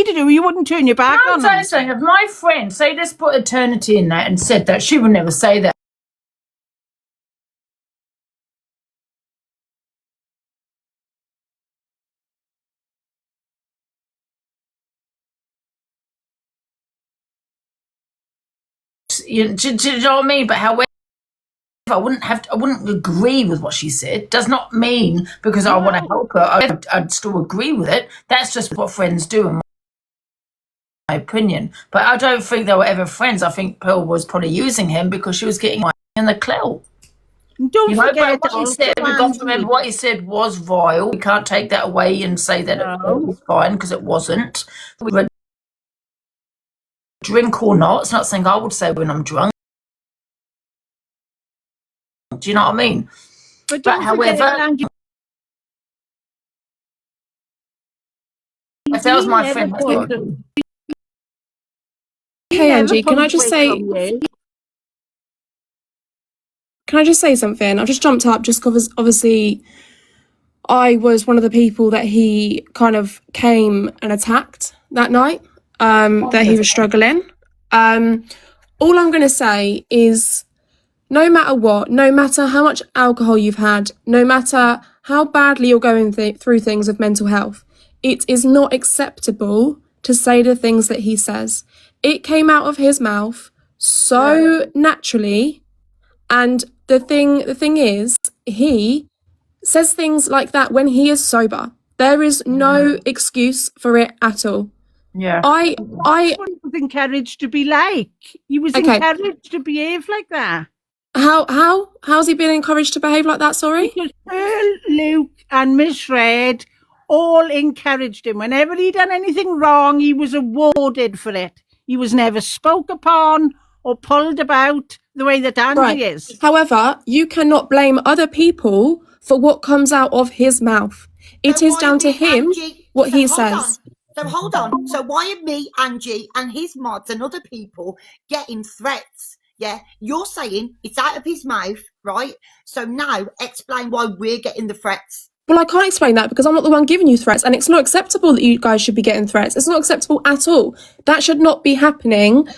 me to do, you wouldn't turn your back on them. Saying, if my friend, say, just put eternity in that and said that, she would never say that. Do you know what I mean? But however, I wouldn't agree with what she said. Does not mean because I want to help her, I'd still agree with it. That's just what friends do, in my opinion. But I don't think they were ever friends. I think Pearl was probably using him because she was getting in the clout. Don't forget what he said. We got to remember what he said was vile. We can't take that away and say that it was fine, because it wasn't. Drink or not, it's not something I would say when I'm drunk. Do you know what I mean? But however, if that was my friend, hey Angie, can I just say something? I've just jumped up just because obviously I was one of the people that he kind of came and attacked that night, that he was struggling. All I'm going to say is, no matter what, no matter how much alcohol you've had, no matter how badly you're going through things with mental health, it is not acceptable to say the things that he says. It came out of his mouth so naturally, and the thing is, he says things like that when he is sober. There is no excuse for it at all. Yeah. I was encouraged to be like. He was encouraged to behave like that. How's he been encouraged to behave like that, sorry? Because Pearl, Luke and Miss Red all encouraged him. Whenever he done anything wrong, he was awarded for it. He was never spoke upon or pulled about the way that Angie is. However, you cannot blame other people for what comes out of his mouth. It is down to him what he says. So hold on. So why are me, Angie, and his mods and other people getting threats? Yeah, you're saying it's out of his mouth, right? So now explain why we're getting the threats. Well, I can't explain that because I'm not the one giving you threats, and it's not acceptable that you guys should be getting threats. It's not acceptable at all. That should not be happening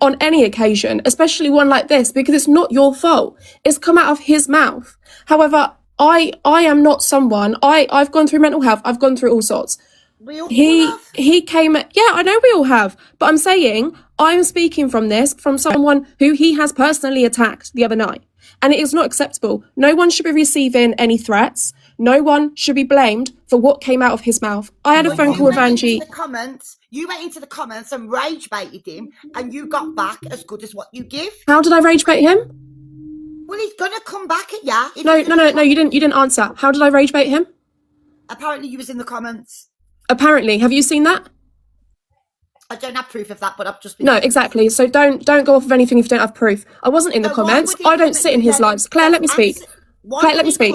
on any occasion, especially one like this, because it's not your fault. It's come out of his mouth. However, I am not someone. I've gone through mental health. I've gone through all sorts. He came. Yeah, I know we all have, but I'm saying I'm speaking from someone who he has personally attacked the other night, and it is not acceptable. No one should be receiving any threats. No one should be blamed for what came out of his mouth. I had a phone call with Angie. You went into the comments and rage baited him, and you got back as good as what you give. How did I rage bait him? Well, he's gonna come back at you. No, you didn't answer. How did I rage bait him? Apparently you was in the comments. Apparently. Have you seen that? I don't have proof of that, but I've just been... No, exactly. So don't go off of anything if you don't have proof. I wasn't in the comments. I don't sit in his lives. Claire, let me speak. Claire, let me speak.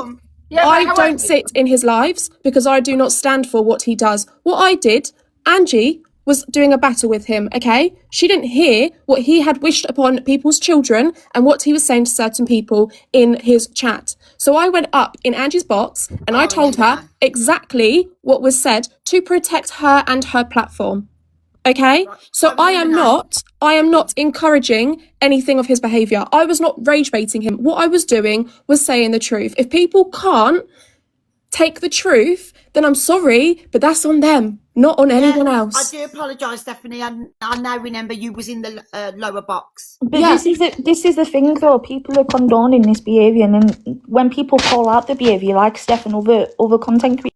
I don't sit in his lives because I do not stand for what he does. What I did, Angie was doing a battle with him, okay? She didn't hear what he had wished upon people's children and what he was saying to certain people in his chat. So I went up in Angie's box and I told her exactly what was said to protect her and her platform. Okay? So I am not encouraging anything of his behaviour. I was not rage baiting him. What I was doing was saying the truth. If people can't take the truth, then I'm sorry, but that's on them, not on anyone else. I do apologise, Stephanie. I now remember you was in the lower box. But this is the thing, though. People are condoning this behaviour, and then when people call out the behaviour, like Steph and other content creators,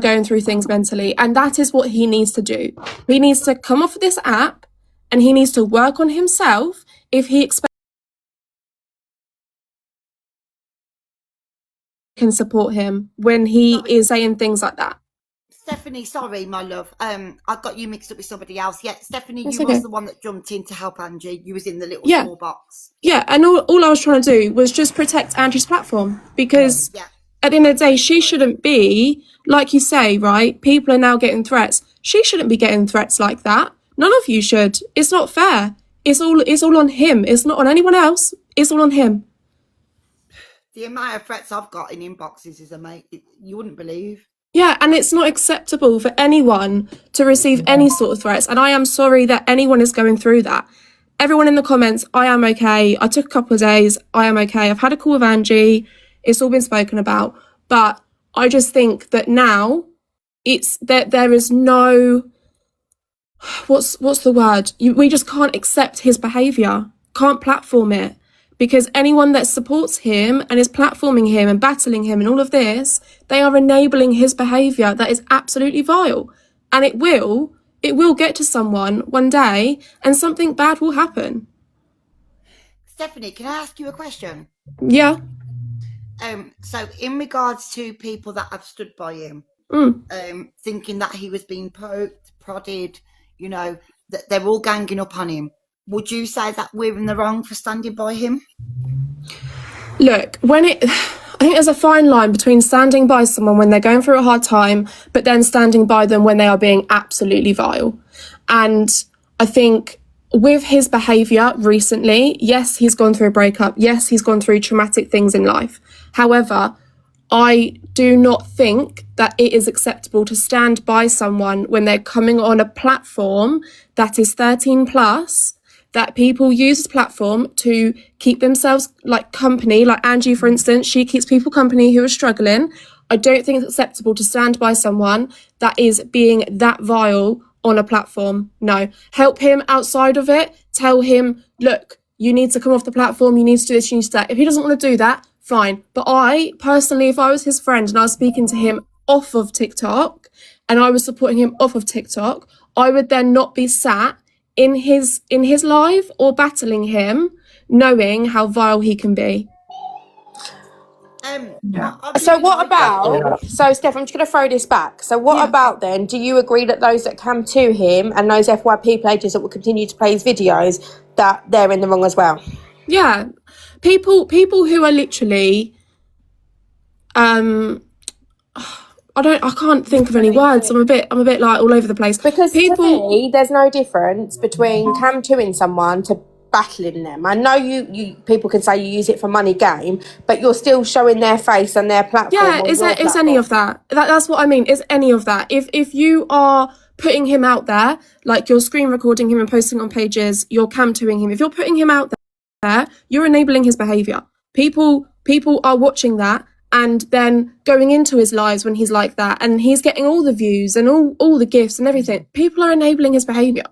going through things mentally, and that is what he needs to do. He needs to come off this app and he needs to work on himself if he expects can support him when he is saying things like that. Stephanie, sorry, my love. I got you mixed up with somebody else. Yeah, Stephanie, That's you okay. was the one that jumped in to help Angie. You was in the little Yeah. small box. Yeah, and all I was trying to do was just protect Angie's platform, because Yeah. at the end of the day, she shouldn't be, like you say, right? People are now getting threats. She shouldn't be getting threats like that. None of you should. It's not fair. It's all on him. It's not on anyone else. It's all on him. The amount of threats I've got in inboxes is you wouldn't believe. Yeah, and it's not acceptable for anyone to receive any sort of threats. And I am sorry that anyone is going through that. Everyone in the comments, I am okay. I took a couple of days. I am okay. I've had a call with Angie. It's all been spoken about. But I just think that now it's that there is no, what's the word? We just can't accept his behaviour. Can't platform it. Because anyone that supports him and is platforming him and battling him and all of this, they are enabling his behaviour that is absolutely vile. And it will get to someone one day and something bad will happen. Stephanie, can I ask you a question? Yeah. So in regards to people that have stood by him, thinking that he was being poked, prodded, that they're all ganging up on him, would you say that we're in the wrong for standing by him? Look, I think there's a fine line between standing by someone when they're going through a hard time, but then standing by them when they are being absolutely vile. And I think with his behaviour recently, yes, he's gone through a breakup. Yes, he's gone through traumatic things in life. However, I do not think that it is acceptable to stand by someone when they're coming on a platform that is 13 plus, that people use this platform to keep themselves like company, like Angie, for instance, she keeps people company who are struggling. I don't think it's acceptable to stand by someone that is being that vile on a platform. No, help him outside of it. Tell him, look, you need to come off the platform. You need to do this, you need to do that. If he doesn't want to do that, fine. But I personally, if I was his friend and I was speaking to him off of TikTok and I was supporting him off of TikTok, I would then not be sat in his live or battling him, knowing how vile he can be. So what about, so Steph, I'm just going to throw this back. So what about then, do you agree that those that come to him and those FYP pages that will continue to play his videos, that they're in the wrong as well? Yeah. People who are literally, I can't think of any words. I'm a bit like all over the place. Because to me, there's no difference between cam-2ing someone to battling them. I know you people can say you use it for money game, but you're still showing their face and their platform. Yeah, is any of that? That's what I mean. Is any of that? If you are putting him out there, like you're screen recording him and posting on pages, you're cam-2ing him. If you're putting him out there, you're enabling his behaviour. People are watching that and then going into his lives when he's like that, and he's getting all the views and all the gifts and everything. People are enabling his behaviour.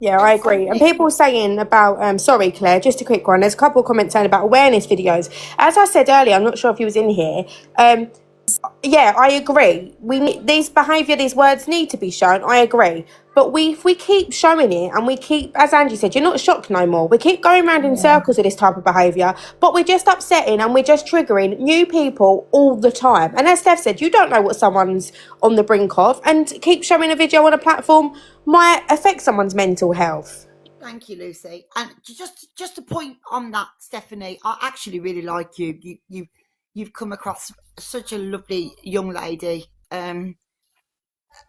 Yeah, I agree. And people saying about, sorry, Claire, just a quick one. There's a couple of comments saying about awareness videos. As I said earlier, I'm not sure if he was in here. Yeah, I agree. These behaviour, these words need to be shown. I agree. But if we keep showing it and we keep, as Angie said, you're not shocked no more. We keep going around in circles with this type of behaviour, but we're just upsetting and we're just triggering new people all the time. And as Steph said, you don't know what someone's on the brink of, and keep showing a video on a platform might affect someone's mental health. Thank you, Lucy. And just to point on that, Stephanie, I actually really like you. You've come across such a lovely young lady.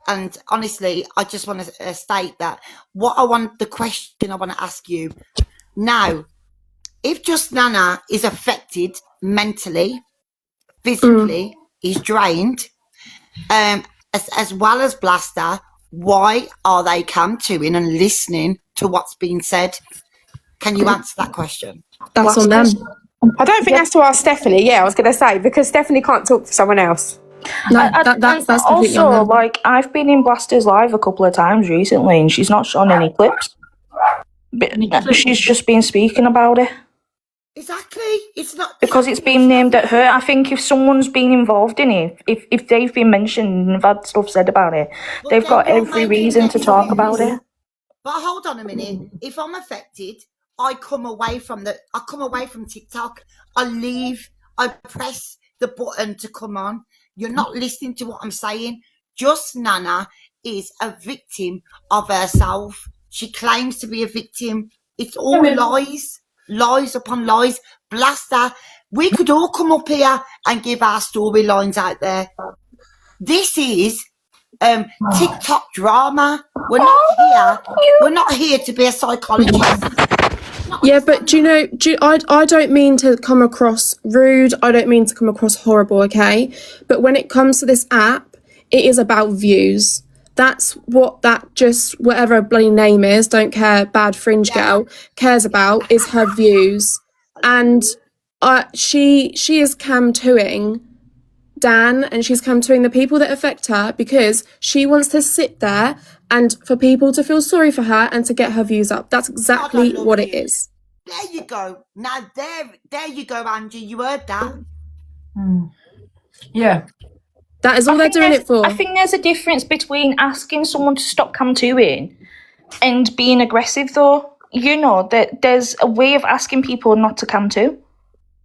And honestly, I just want to state that the question I want to ask you now, if Just Nana is affected mentally, physically, he's drained, as well as Blaster, why are they cam-2ing and listening to what's being said? Can you answer that question? That's on them. I don't think that's to ask Stephanie. Yeah, I was going to say, because Stephanie can't talk for someone else. No, that's completely on also, them. like, I've been in Blaster's live a couple of times recently and she's not shown any clips. But she's just been speaking about it. Exactly. It's not because it's been named at her. I think if someone's been involved in it, if they've been mentioned and have had stuff said about it, they've got every reason to talk about it. But hold on a minute. If I'm affected, I come away from TikTok. I leave. I press the button to come on. You're not listening to what I'm saying. Just Nana is a victim of herself. She claims to be a victim. It's all lies, lies upon lies. Blast her. We could all come up here and give our storylines out there. This is TikTok drama. We're not here to be a psychologist. Yeah, but do you know, I don't mean to come across rude. I don't mean to come across horrible, okay? But when it comes to this app, it is about views. That's what whatever her bloody name is, don't care, bad fringe girl, cares about is her views. And she is cam-2ing Dan, and she's cam-2ing the people that affect her because she wants to sit there and for people to feel sorry for her and to get her views up. That's exactly what it is. There you go. Now there you go, Angie. You heard that. Yeah. That is all they're doing it for. I think there's a difference between asking someone to stop cam-2ing and being aggressive, though. You know, that there's a way of asking people not to cam-2.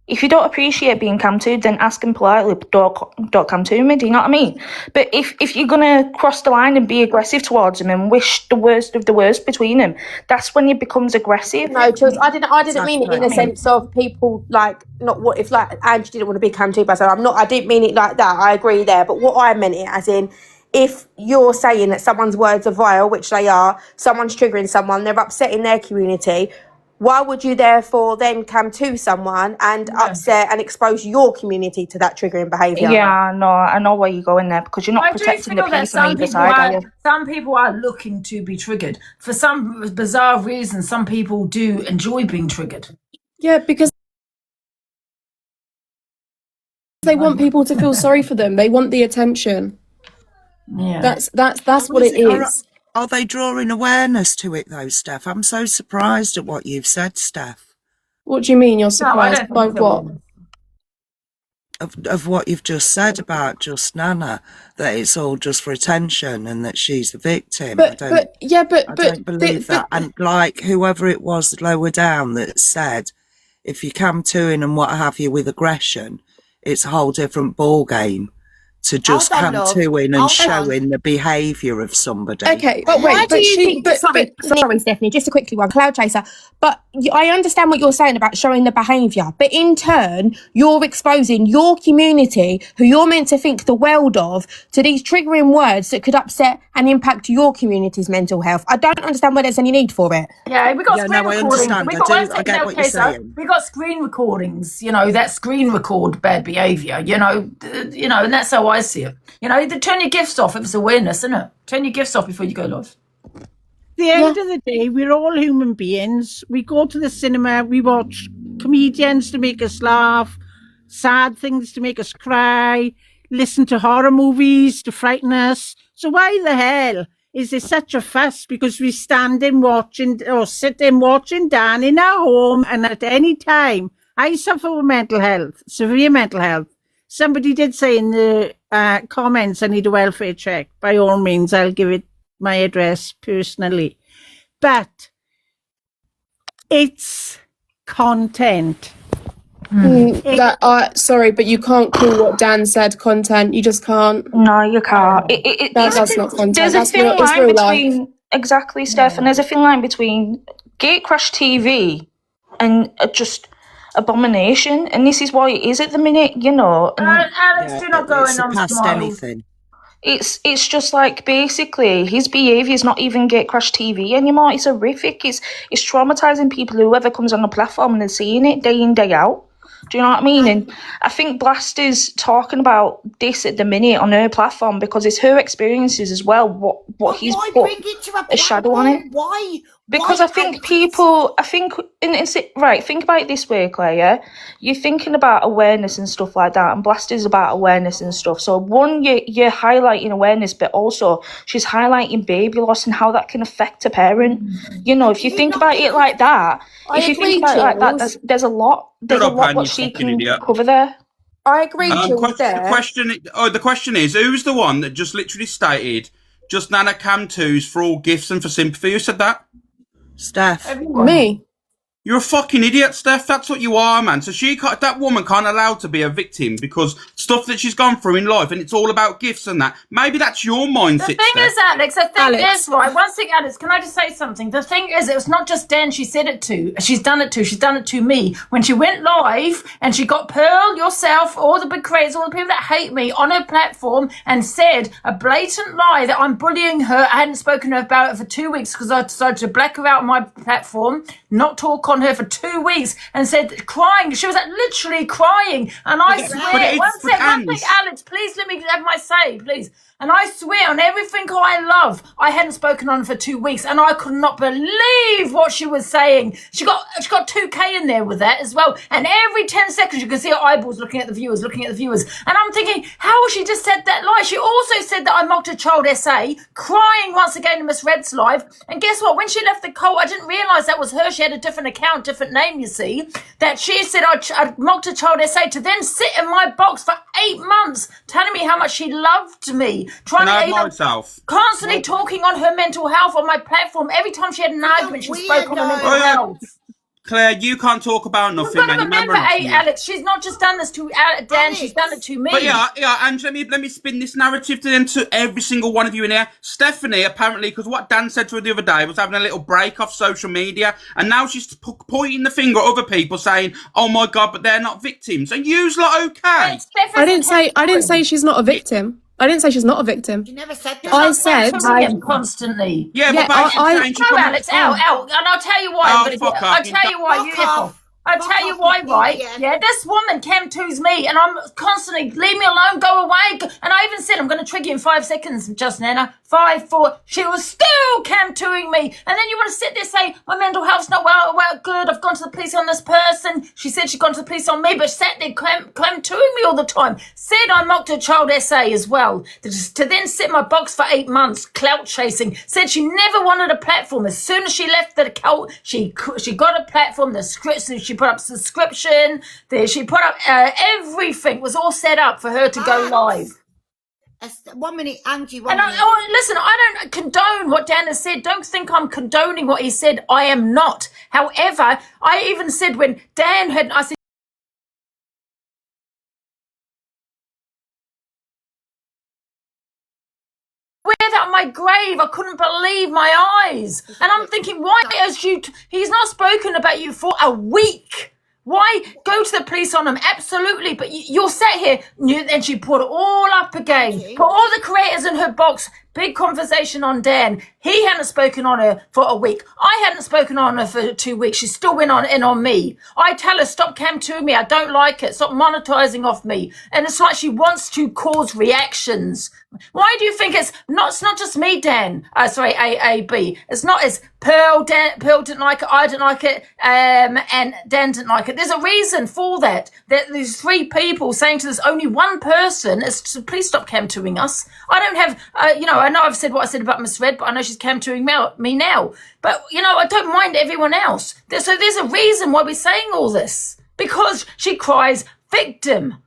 If you don't appreciate being cam-2'd, then ask them politely, but don't cam-2 me, do you know what I mean? But if you're going to cross the line and be aggressive towards them and wish the worst of the worst between them, that's when it becomes aggressive. No, Jules, I didn't mean it in the sense of people, like, not what if, like, Angie didn't want to be cam-2'd by someone. I didn't mean it like that, I agree there, but what I meant it as in, if you're saying that someone's words are vile, which they are, someone's triggering someone, they're upsetting their community, why would you therefore then cam-2 someone and upset and expose your community to that triggering behaviour? Yeah, no, I know where you're going there because you're not protecting the peace on either side, are you? Some people are looking to be triggered. For some bizarre reason, some people do enjoy being triggered. Yeah, because they want people to feel sorry for them. They want the attention. Yeah. That's what it is. Are they drawing awareness to it though, Steph? I'm so surprised at what you've said, Steph. What do you mean you're surprised by what? Of what you've just said about Just Nana, that it's all just for attention and that she's the victim. I don't believe that. And like whoever it was lower down that said, if you cam-2ing and what have you with aggression, it's a whole different ball game to just cam-2ing and showing the behaviour of somebody. Okay, but wait, sorry, Stephanie, just a quickly one, Cloud Chaser. But I understand what you're saying about showing the behaviour, but in turn, you're exposing your community, who you're meant to think the world of, to these triggering words that could upset and impact your community's mental health. I don't understand why there's any need for it. Yeah, we got screen recordings. I get what you're saying. We got screen recordings, that screen record bad behaviour, and that's how I see it. Turn your gifts off if it's awareness, isn't it? Turn your gifts off before you go live. At the end of the day, we're all human beings. We go to the cinema, we watch comedians to make us laugh, sad things to make us cry, listen to horror movies to frighten us. So why the hell is there such a fuss because we stand in watching or sit in watching Dan in our home, and at any time, I suffer with mental health, severe mental health. Somebody did say in the comments, I need a welfare check. By all means, I'll give it my address personally. But it's content. Sorry, but you can't call what Dan said content. You just can't. No, you can't. That's not content. There's a thin line between exactly, Steph, and there's a thin line between Gatecrash TV and just abomination, and this is why it is at the minute, Alex, do not go in on past anything. It's just like basically his behaviour is not even Gatecrash TV anymore. It's horrific. It's traumatising people, whoever comes on the platform, and they're seeing it day in, day out. Do you know what I mean? And I think Blast is talking about this at the minute on her platform because it's her experiences as well. What he's put a shadow on it. Why? Because I think people, think about it this way, Claire, yeah? You're thinking about awareness and stuff like that, and Blast is about awareness and stuff. So one, you're highlighting awareness, but also she's highlighting baby loss and how that can affect a parent. If you think about it like that, there's a lot what she can cover there. I agree, Jules, there. The question is, who's the one that just literally stated, just Nana cam-2s for all gifts and for sympathy? Who said that? Steph. Everyone. Me. You're a fucking idiot, Steph. That's what you are, man. So that woman can't allow to be a victim because stuff that she's gone through in life, and it's all about gifts and that. Maybe that's your mindset. The thing is, Alex, the thing is, right, one thing, Alex, can I just say something? The thing is, it was not just Dan she said it to. She's done it to me. When she went live and she got Pearl, yourself, all the big creators, all the people that hate me on her platform and said a blatant lie that I'm bullying her. I hadn't spoken to her about it for 2 weeks because I decided to black her out on my platform, not talk on her for 2 weeks, and said, crying. She was like literally crying. And I swear, one thing, Alex, please let me have my say, please. And I swear on everything I love, I hadn't spoken on for 2 weeks, and I could not believe what she was saying. She got 2K in there with that as well. And every 10 seconds, you can see her eyeballs looking at the viewers. And I'm thinking, how has she just said that lie? She also said that I mocked a child SA, crying once again in Miss Red's live. And guess what? When she left the cult, I didn't realise that was her. She had a different account, different name, you see. That she said I mocked a child SA to then sit in my box for 8 months, telling me how much she loved me. Constantly talking on her mental health on my platform. Every time she had an argument, she spoke on her mental health. Claire, you can't talk about nothing. But remember, Alex, she's not just done this to Dan, Alex. She's done it to me. But and let me spin this narrative to every single one of you in here. Stephanie, apparently, because what Dan said to her the other day was having a little break off social media, and now she's pointing the finger at other people saying, oh my God, but they're not victims. And you's like, okay. I didn't say she's not a victim. I didn't say she's not a victim. You never said that. I said constantly. Yeah, but no, Alex, and I'll tell you why. I'll tell you why. I'll tell you why, right? Yeah, this woman cam twos me, and I'm constantly, leave me alone, go away. And I even said, I'm going to trigger you in 5 seconds, just Nana. 5, 4. She was still cam twoing me. And then you want to sit there and say, my mental health's not well, good. I've gone to the police on this person. She said she'd gone to the police on me, but sat there cam twoing me all the time. Said I mocked a child SA as well. To then sit in my box for 8 months, clout chasing. Said she never wanted a platform. As soon as she left the cult, she got a platform. The scripts, she put up subscription. She put up everything was all set up for her to go live. 1 minute, Angie. Listen, I don't condone what Dan has said. Don't think I'm condoning what he said. I am not. However, I even said when Dan had, I said, out my grave, I couldn't believe my eyes. And I'm thinking, why he's not spoken about you for a week. Why go to the police on him? Absolutely. But you're sat here and she put it all up again. Put all the creators in her box. Big conversation on Dan. He hadn't spoken on her for a week. I hadn't spoken on her for 2 weeks. She still went on me. I tell her, stop cam to me. I don't like it. Stop monetizing off me. And it's like she wants to cause reactions. Why do you think it's not just me, Dan? AB. It's Pearl didn't like it, I didn't like it, and Dan didn't like it. There's a reason for that. There's 3 people saying to this only one person, please stop cam toing us. I don't have, I know I've said what I said about Miss Red, but I know she's cam toing me now. But, I don't mind everyone else. So there's a reason why we're saying all this. Because she cries victim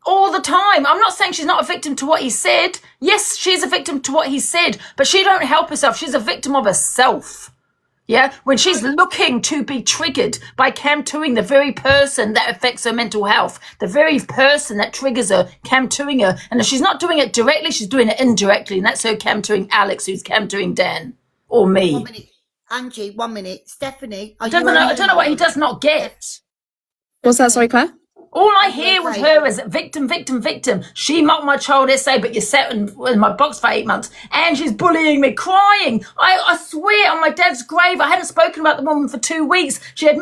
all the time. I'm not saying she's not a victim to what he said. Yes, she's a victim to what he said, but she don't help herself. She's a victim of herself. Yeah, when she's looking to be triggered by cam twoing the very person that affects her mental health, the very person that triggers her, cam twoing her. And if she's not doing it directly, she's doing it indirectly. And that's her cam twoing Alex, who's cam twoing Dan or me. 1 minute. Angie, 1 minute. Stephanie. I don't know what he does not get. What's that? Sorry, Claire? All I hear with her is victim, victim, victim. She mocked my child SA, but you sat in my box for 8 months. And she's bullying me, crying. I swear on my dad's grave, I hadn't spoken about the woman for 2 weeks. She had